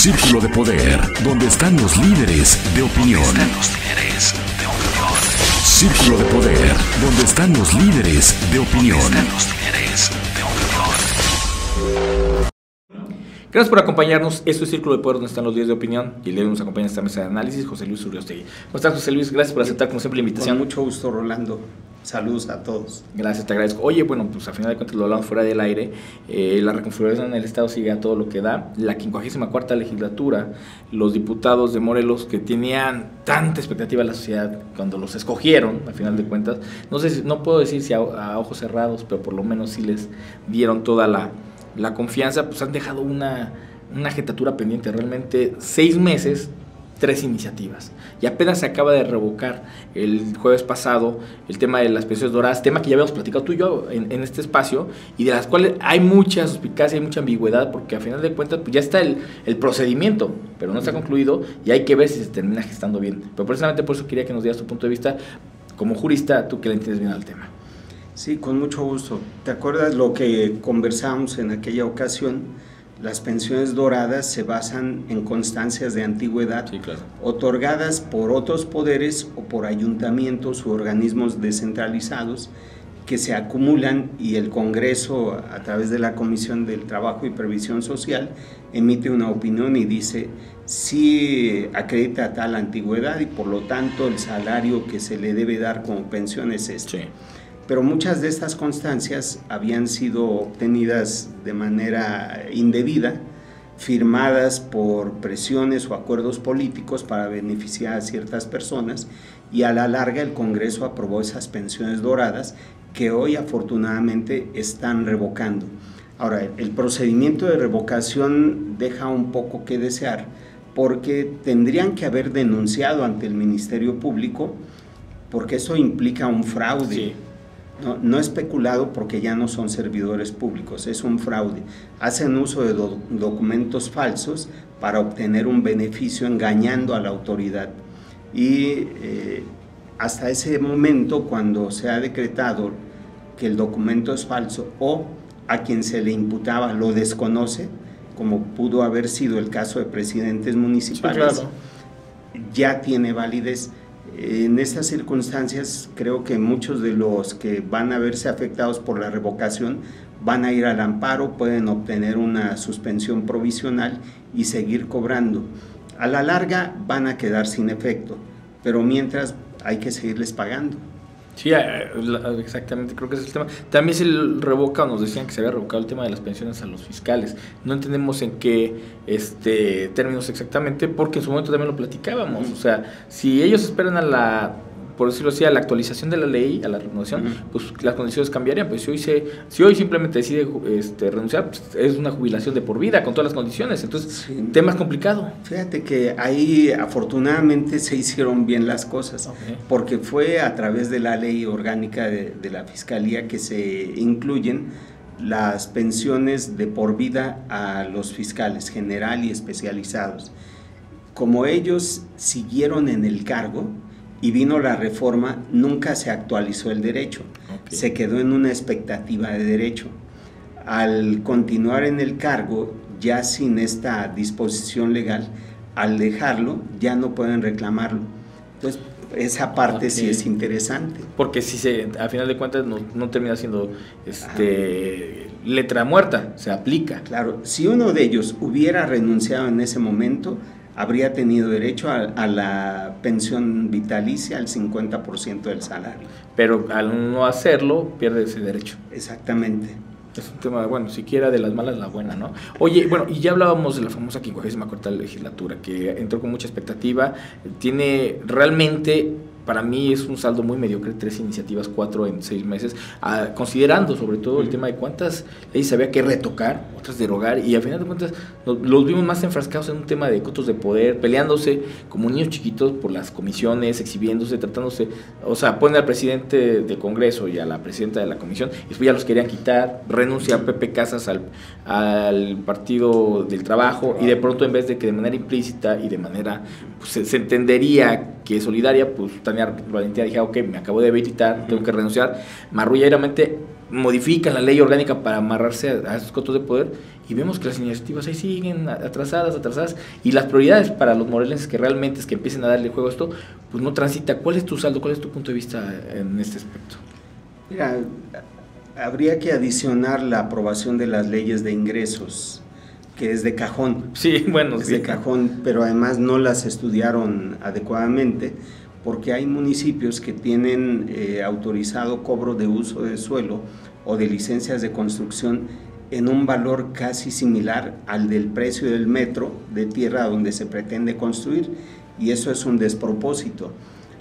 Círculo de Poder, donde están los líderes de opinión. Círculo de Poder, donde están los líderes de opinión. Gracias por acompañarnos. Esto es Círculo de Poder, donde están los líderes de opinión. Y el día de hoy nos acompaña en esta mesa de análisis José Luis Urriostegui. ¿Cómo estás, José Luis? Gracias por aceptar como siempre la invitación. Con mucho gusto, Rolando. Saludos a todos. Gracias, te agradezco. Oye, bueno, pues a final de cuentas lo hablamos fuera del aire. La reconfiguración en el Estado sigue a todo lo que da. La 54ª legislatura, los diputados de Morelos que tenían tanta expectativa en la sociedad cuando los escogieron, a final de cuentas, no sé, no puedo decir si a ojos cerrados, pero por lo menos sí les dieron toda la confianza, pues han dejado una jetatura pendiente. Realmente 6 meses, 3 iniciativas, y apenas se acaba de revocar el jueves pasado el tema de las pensiones doradas, tema que ya habíamos platicado tú y yo en este espacio, y de las cuales hay mucha suspicacia, hay mucha ambigüedad, porque a final de cuentas pues ya está el procedimiento, pero no está concluido, y hay que ver si se termina gestando bien. Pero precisamente por eso quería que nos dieras tu punto de vista como jurista, tú que le entiendes bien al tema. Sí, con mucho gusto. ¿Te acuerdas lo que conversamos en aquella ocasión? Las pensiones doradas se basan en constancias de antigüedad, sí, claro, otorgadas por otros poderes o por ayuntamientos u organismos descentralizados que se acumulan, y el Congreso, a través de la Comisión del Trabajo y Previsión Social, emite una opinión y dice si acredita tal antigüedad y por lo tanto el salario que se le debe dar como pensión es este. Sí. Pero muchas de estas constancias habían sido obtenidas de manera indebida, firmadas por presiones o acuerdos políticos para beneficiar a ciertas personas, y a la larga el Congreso aprobó esas pensiones doradas que hoy afortunadamente están revocando. Ahora, el procedimiento de revocación deja un poco que desear, porque tendrían que haber denunciado ante el Ministerio Público, porque eso implica un fraude. Sí. No especulado, porque ya no son servidores públicos, es un fraude. Hacen uso de documentos falsos para obtener un beneficio engañando a la autoridad. Y hasta ese momento, cuando se ha decretado que el documento es falso o a quien se le imputaba lo desconoce, como pudo haber sido el caso de presidentes municipales, sí, claro, ya tiene validez. En estas circunstancias creo que muchos de los que van a verse afectados por la revocación van a ir al amparo, pueden obtener una suspensión provisional y seguir cobrando. A la larga van a quedar sin efecto, pero mientras hay que seguirles pagando. Sí, exactamente, creo que ese es el tema. También se revoca, nos decían que se había revocado el tema de las pensiones a los fiscales. No entendemos en qué términos exactamente, porque en su momento también lo platicábamos. O sea, si ellos esperan a la, por decirlo así, a la actualización de la ley, a la renovación, pues las condiciones cambiarían. Pues si hoy simplemente decide renunciar, pues es una jubilación de por vida con todas las condiciones. Entonces, sí, tema es complicado. Fíjate que ahí afortunadamente se hicieron bien las cosas, okay, porque fue a través de la ley orgánica de la Fiscalía que se incluyen las pensiones de por vida a los fiscales general y especializados. Como ellos siguieron en el cargo y vino la reforma, nunca se actualizó el derecho, okay, se quedó en una expectativa de derecho. Al continuar en el cargo, ya sin esta disposición legal, al dejarlo, ya no pueden reclamarlo. Entonces, esa parte, okay, sí es interesante. Porque si a final de cuentas no termina siendo letra muerta, se aplica. Claro, si uno de ellos hubiera renunciado en ese momento, habría tenido derecho a la pensión vitalicia, al 50% del salario. Pero al no hacerlo, pierde ese derecho. Exactamente. Es un tema, bueno, siquiera de las malas la buena, ¿no? Oye, bueno, y ya hablábamos de la famosa 54ª legislatura, que entró con mucha expectativa, tiene realmente, para mí es un saldo muy mediocre, 3 iniciativas, 4 en 6 meses, considerando sobre todo el tema de cuántas leyes había que retocar, otras derogar, y al final de cuentas los vimos más enfrascados en un tema de cotos de poder, peleándose como niños chiquitos por las comisiones, exhibiéndose, tratándose, o sea, ponen al presidente del Congreso y a la presidenta de la comisión, y después ya los querían quitar, renuncia Pepe Casas al Partido del Trabajo, y de pronto en vez de que de manera implícita y de manera, pues se entendería que solidaria, pues Tania Valentía dije, ok, me acabo de habilitar, tengo que renunciar, marrulleramente modifican la ley orgánica para amarrarse a esos cotos de poder, y vemos que las iniciativas ahí siguen atrasadas, y las prioridades para los morelenses que realmente es que empiecen a darle juego a esto, pues no transita. ¿Cuál es tu saldo, cuál es tu punto de vista en este aspecto? Mira, habría que adicionar la aprobación de las leyes de ingresos, que es de cajón. Sí, bueno, es sí. de cajón, pero además no las estudiaron adecuadamente, porque hay municipios que tienen autorizado cobro de uso de suelo o de licencias de construcción en un valor casi similar al del precio del metro de tierra donde se pretende construir, y eso es un despropósito.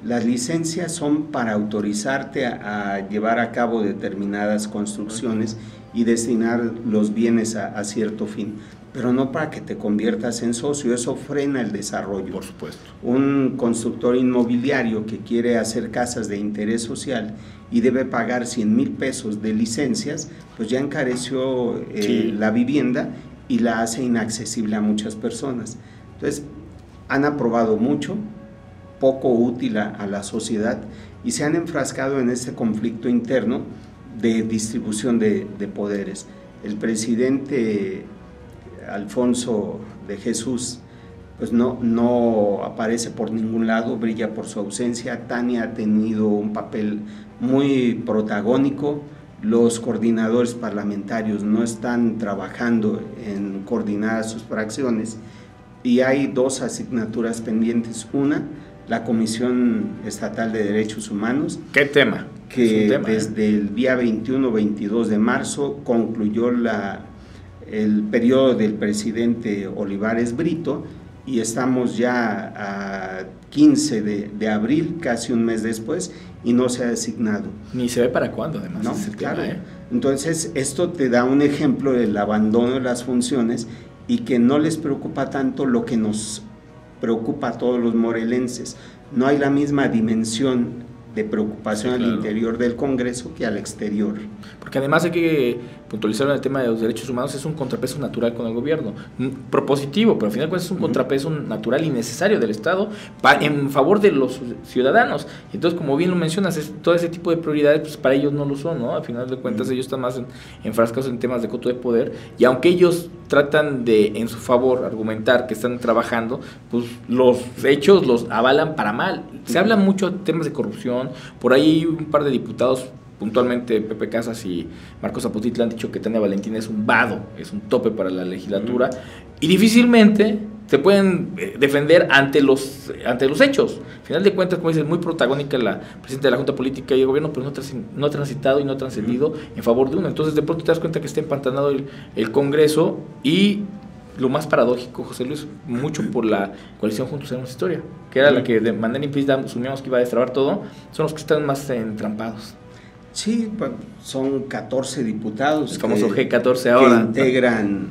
Las licencias son para autorizarte a llevar a cabo determinadas construcciones y destinar los bienes a cierto fin, pero no para que te conviertas en socio. Eso frena el desarrollo. Por supuesto. Un constructor inmobiliario que quiere hacer casas de interés social y debe pagar 100,000 pesos de licencias, pues ya encareció la vivienda y la hace inaccesible a muchas personas. Entonces, han aprobado mucho, poco útil a la sociedad, y se han enfrascado en este conflicto interno de distribución de poderes. El presidente Alfonso de Jesús pues no aparece por ningún lado, brilla por su ausencia. Tania ha tenido un papel muy protagónico. Los coordinadores parlamentarios no están trabajando en coordinar sus fracciones, y hay dos asignaturas pendientes. Una, la Comisión Estatal de Derechos Humanos. ¿Qué tema? Que desde el día 21-22 de marzo concluyó el periodo del presidente Olivares Brito, y estamos ya a 15 de abril, casi un mes después, y no se ha designado. Ni se ve para cuándo, además. No, es el claro. tema, Entonces, esto te da un ejemplo del abandono de las funciones, y que no les preocupa tanto lo que nos preocupa a todos los morelenses. No hay la misma dimensión de preocupación al interior del Congreso que al exterior. Porque además hay que puntualizar en el tema de los derechos humanos, es un contrapeso natural con el gobierno, propositivo, pero al final de cuentas es un contrapeso natural y necesario del Estado en favor de los ciudadanos. Y entonces, como bien lo mencionas, todo ese tipo de prioridades, pues para ellos no lo son, ¿no? Al final de cuentas ellos están más enfrascados en temas de coto de poder, y aunque ellos tratan de, en su favor, argumentar que están trabajando, pues los hechos los avalan para mal. Se habla mucho de temas de corrupción, por ahí un par de diputados, puntualmente Pepe Casas y Marcos Zapotitla, han dicho que Tania Valentín es un vado, es un tope para la legislatura, y difícilmente se pueden defender ante los hechos. Al final de cuentas, como dices, muy protagónica la presidenta de la Junta Política y el gobierno, pero no ha transitado y no ha trascendido en favor de uno. Entonces, de pronto te das cuenta que está empantanado el Congreso, y lo más paradójico, José Luis, mucho por la coalición Juntos Haremos Historia, que era la que de manera implícita asumíamos que iba a destrabar todo, son los que están más entrampados. Sí, son 14 diputados. El famoso G14 ahora. Que integran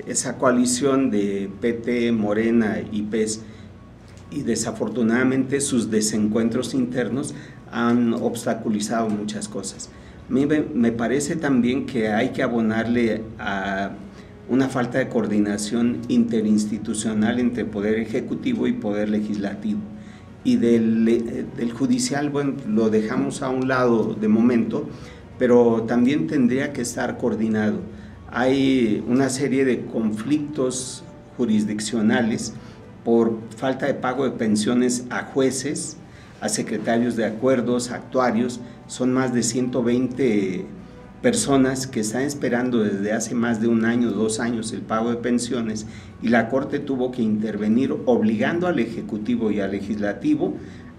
esa coalición de PT, Morena y PES, y desafortunadamente sus desencuentros internos han obstaculizado muchas cosas. A mí me parece también que hay que abonarle a una falta de coordinación interinstitucional entre Poder Ejecutivo y Poder Legislativo. Y del judicial, bueno, lo dejamos a un lado de momento, pero también tendría que estar coordinado. Hay una serie de conflictos jurisdiccionales por falta de pago de pensiones a jueces, a secretarios de acuerdos, a actuarios. Son más de 120 personas que están esperando desde hace más de 1 año, 2 años el pago de pensiones, y la Corte tuvo que intervenir obligando al Ejecutivo y al Legislativo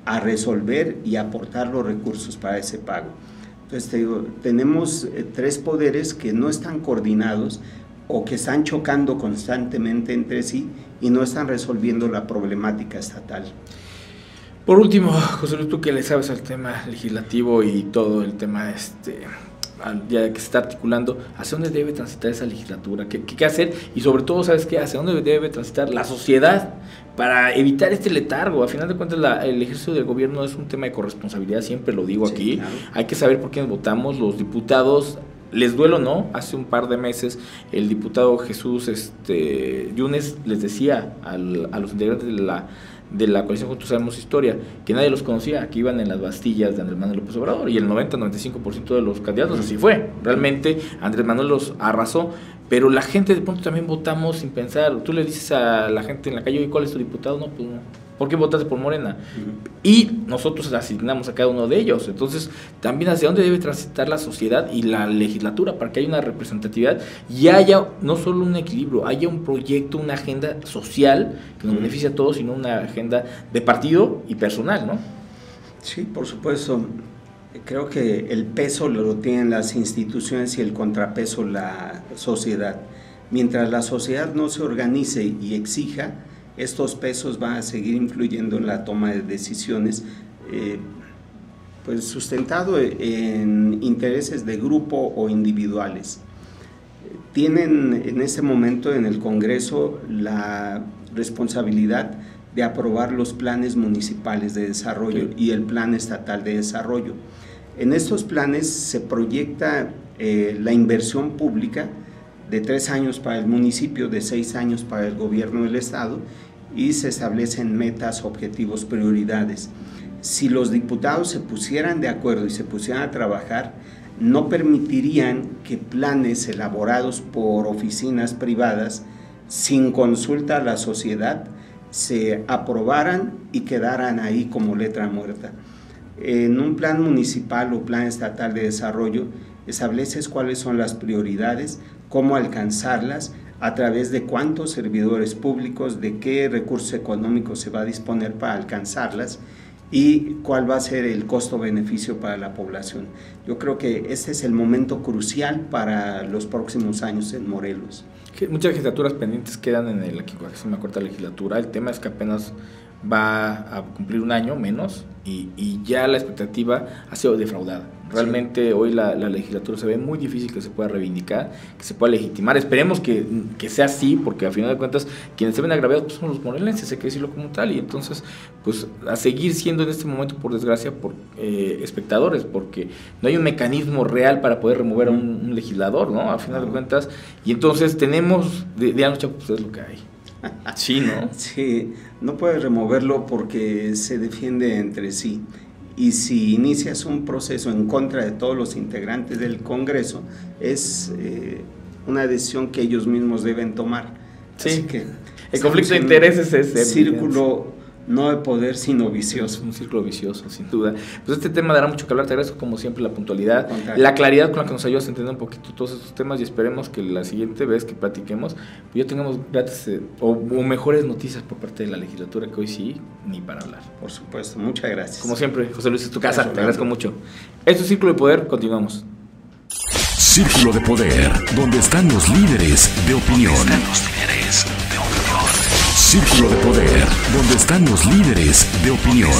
a resolver y aportar los recursos para ese pago. Entonces te digo, tenemos 3 poderes que no están coordinados o que están chocando constantemente entre sí y no están resolviendo la problemática estatal. Por último, José Luis, tú que le sabes al tema legislativo y todo el tema ya que se está articulando, ¿hacia dónde debe transitar esa legislatura? ¿Qué hacer? Y sobre todo, ¿sabes qué? ¿Hacia dónde debe transitar la sociedad para evitar este letargo? A final de cuentas, el ejercicio del gobierno es un tema de corresponsabilidad, siempre lo digo aquí. Claro. Hay que saber por quién votamos. Los diputados les duele o no, hace un par de meses el diputado Jesús Yunes les decía a los integrantes de la coalición Juntos Haremos Historia que nadie los conocía, que iban en las bastillas de Andrés Manuel López Obrador, y el 90-95% de los candidatos así fue. Realmente Andrés Manuel los arrasó, pero la gente de pronto también votamos sin pensar. Tú le dices a la gente en la calle, ¿cuál es tu diputado? No, pues no. ¿Por qué votaste por Morena? Y nosotros asignamos a cada uno de ellos. Entonces, también hacia dónde debe transitar la sociedad y la legislatura para que haya una representatividad y haya no solo un equilibrio, haya un proyecto, una agenda social que nos beneficie a todos, sino una agenda de partido y personal, ¿no? Sí, por supuesto. Creo que el peso lo tienen las instituciones y el contrapeso la sociedad. Mientras la sociedad no se organice y exija, estos pesos van a seguir influyendo en la toma de decisiones, pues sustentado en intereses de grupo o individuales. Tienen en este momento en el Congreso la responsabilidad de aprobar los planes municipales de desarrollo y el plan estatal de desarrollo. En estos planes se proyecta la inversión pública de 3 años para el municipio, de 6 años para el gobierno del estado, y se establecen metas, objetivos, prioridades. Si los diputados se pusieran de acuerdo y se pusieran a trabajar, no permitirían que planes elaborados por oficinas privadas sin consulta a la sociedad se aprobaran y quedaran ahí como letra muerta. En un plan municipal o plan estatal de desarrollo estableces cuáles son las prioridades, cómo alcanzarlas, a través de cuántos servidores públicos, de qué recursos económicos se va a disponer para alcanzarlas y cuál va a ser el costo-beneficio para la población. Yo creo que este es el momento crucial para los próximos años en Morelos. Muchas legislaturas pendientes quedan en la 54ª legislatura. El tema es que apenas va a cumplir un año menos y ya la expectativa ha sido defraudada. Realmente hoy la legislatura se ve muy difícil que se pueda reivindicar, que se pueda legitimar. Esperemos que sea así, porque a final de cuentas quienes se ven agraviados pues, son los morelenses, hay que decirlo como tal, y entonces pues a seguir siendo en este momento, por desgracia, por espectadores, porque no hay un mecanismo real para poder remover a un legislador, ¿no? A final de cuentas, y entonces tenemos, digamos, pues es lo que hay. Sí, ¿no? Sí, no puedes removerlo porque se defiende entre sí. Y si inicias un proceso en contra de todos los integrantes del Congreso, es una decisión que ellos mismos deben tomar. Sí, así que el conflicto de intereses es el círculo no de poder, sino vicioso. Es un círculo vicioso, sin duda. Pues este tema dará mucho que hablar. Te agradezco como siempre la puntualidad, la claridad con la que nos ayudas a entender un poquito todos estos temas, y esperemos que la siguiente vez que platiquemos pues ya tengamos gratis o mejores noticias por parte de la legislatura, que hoy sí, ni para hablar. Por supuesto, muchas gracias. Como siempre, José Luis, es tu casa, te agradezco mucho. Esto es Círculo de Poder, continuamos. Círculo de Poder, donde están los líderes de opinión. Círculo de Poder, donde están los líderes de opinión.